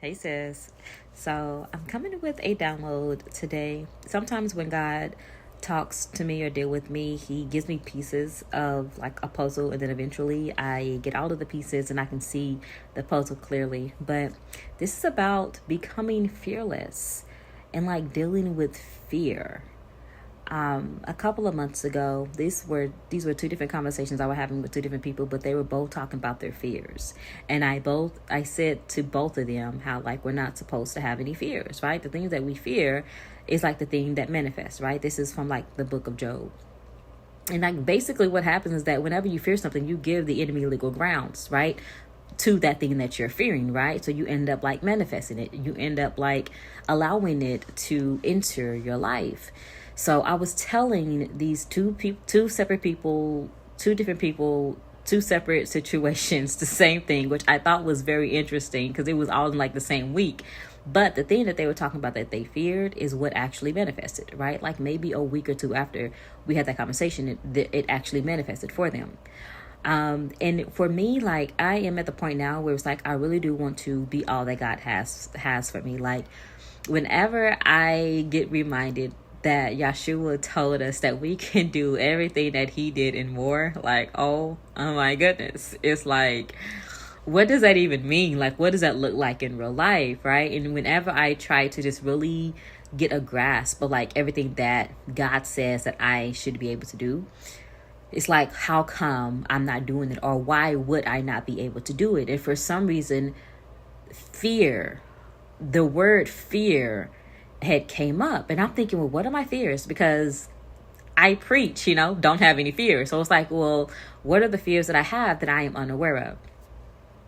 Hey sis. So I'm coming with a download today. Sometimes when God talks to me or deal with me, he gives me pieces of like a puzzle, and then eventually I get all of the pieces and I can see the puzzle clearly. But this is about becoming fearless and like dealing with fear. A couple of months ago, these were two different conversations I was having with two different people, but they were both talking about their fears. And I said to both of them how like we're not supposed to have any fears, right? The things that we fear is like the thing that manifests, right? This is from like the book of Job. And like basically what happens is that whenever you fear something, you give the enemy legal grounds, right? To that thing that you're fearing, right? So you end up like manifesting it. You end up like allowing it to enter your life. So I was telling these two separate people, two different people, two separate situations, the same thing, which I thought was very interesting because it was all in like the same week. But the thing that they were talking about that they feared is what actually manifested, right? Like maybe a week or two after we had that conversation, it actually manifested for them. And for me, like I am at the point now where it's like I really do want to be all that God has for me. Like whenever I get reminded that Yeshua told us that we can do everything that he did and more, like oh my goodness, it's like, what does that even mean? Like what does that look like in real life, right? And whenever I try to just really get a grasp of like everything that God says that I should be able to do, it's like, how come I'm not doing it? Or why would I not be able to do it? And for some reason, fear, the word fear had came up. And I'm thinking, well, what are my fears? Because I preach, don't have any fears. So it's like, well, what are the fears that I have that I am unaware of?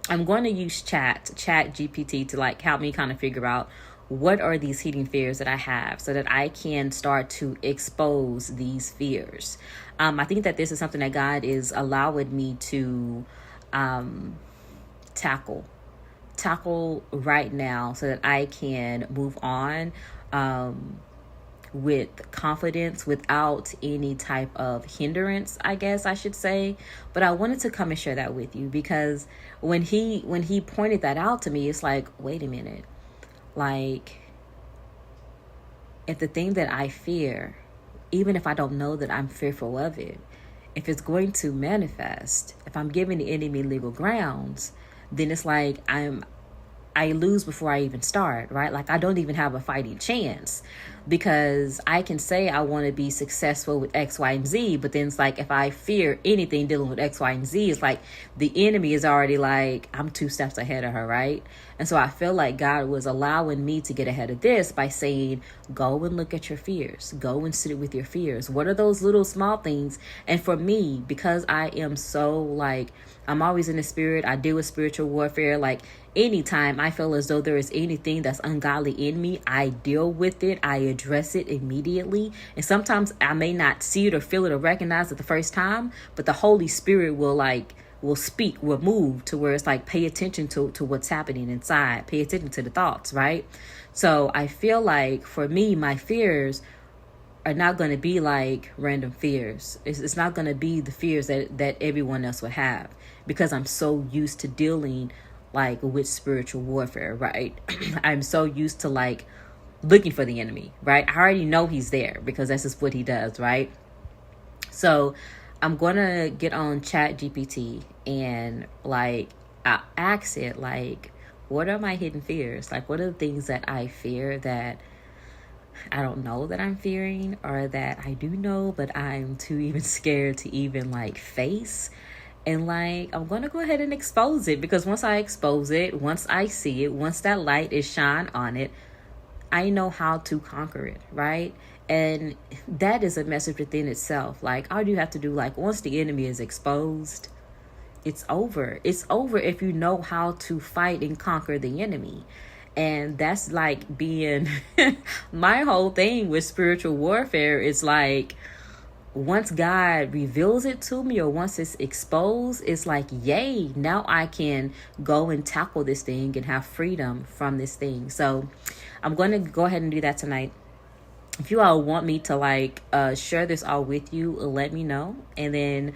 I'm going to use chat GPT to like help me kind of figure out what are these hidden fears that I have so that I can start to expose these fears. I think that this is something that God is allowing me to tackle right now so that I can move on with confidence without any type of hindrance, I guess I should say. But I wanted to come and share that with you because when he pointed that out to me, it's like, wait a minute. Like, if the thing that I fear, even if I don't know that I'm fearful of it, if it's going to manifest, if I'm giving the enemy legal grounds, then it's like I lose before I even start, right? Like I don't even have a fighting chance because I can say I want to be successful with X, Y, and Z, but then it's like if I fear anything dealing with X, Y, and Z, it's like the enemy is already like, I'm 2 steps ahead of her, right? And so I feel like God was allowing me to get ahead of this by saying, go and look at your fears. Go and sit with your fears. What are those little small things? And for me, because I am so like, I'm always in the spirit, I deal with spiritual warfare, like anytime I feel as though there is anything that's ungodly in me, I deal with it. I address it immediately. And sometimes I may not see it or feel it or recognize it the first time, but the Holy Spirit will speak, will move to where it's like, pay attention to what's happening inside. Pay attention to the thoughts, right? So I feel like for me, my fears are not going to be like random fears. It's not going to be the fears that everyone else would have because I'm so used to dealing like with spiritual warfare, right? I'm so used to like looking for the enemy, right? I already know he's there because that's just what he does, right? So I'm going to get on Chat GPT and like I ask it like, what are my hidden fears? Like, what are the things that I fear that I don't know that I'm fearing, or that I do know, but I'm too even scared to even like face? And like, I'm going to go ahead and expose it because once I expose it, once I see it, once that light is shine on it, I know how to conquer it, right? And that is a message within itself. Like, all you have to do, like, once the enemy is exposed, it's over. It's over if you know how to fight and conquer the enemy. And that's like being my whole thing with spiritual warfare is like, once God reveals it to me or once it's exposed, it's like, yay, now I can go and tackle this thing and have freedom from this thing. So I'm going to go ahead and do that tonight. If you all want me to like share this all with you, let me know. And then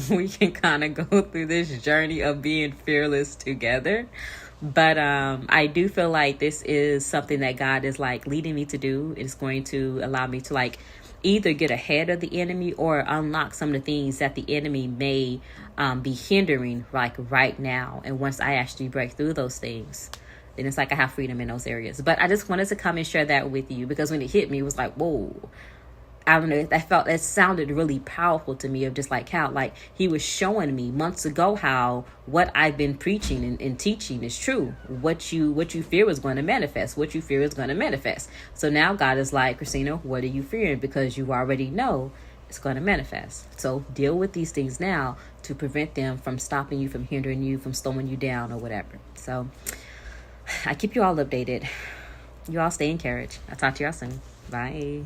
we can kind of go through this journey of being fearless together. But I do feel like this is something that God is like leading me to do. It's going to allow me to like either get ahead of the enemy or unlock some of the things that the enemy may be hindering like right now. And once I actually break through those things, then it's like I have freedom in those areas. But I just wanted to come and share that with you, because when it hit me, it was like, whoa. I don't know, that sounded really powerful to me, of just like how like he was showing me months ago how what I've been preaching and teaching is true. What you fear is going to manifest. What you fear is going to manifest. So now God is like, Christina, what are you fearing? Because you already know it's going to manifest. So deal with these things now to prevent them from stopping you, from hindering you, from slowing you down or whatever. So I keep you all updated. You all stay encouraged. I'll talk to y'all soon. Bye.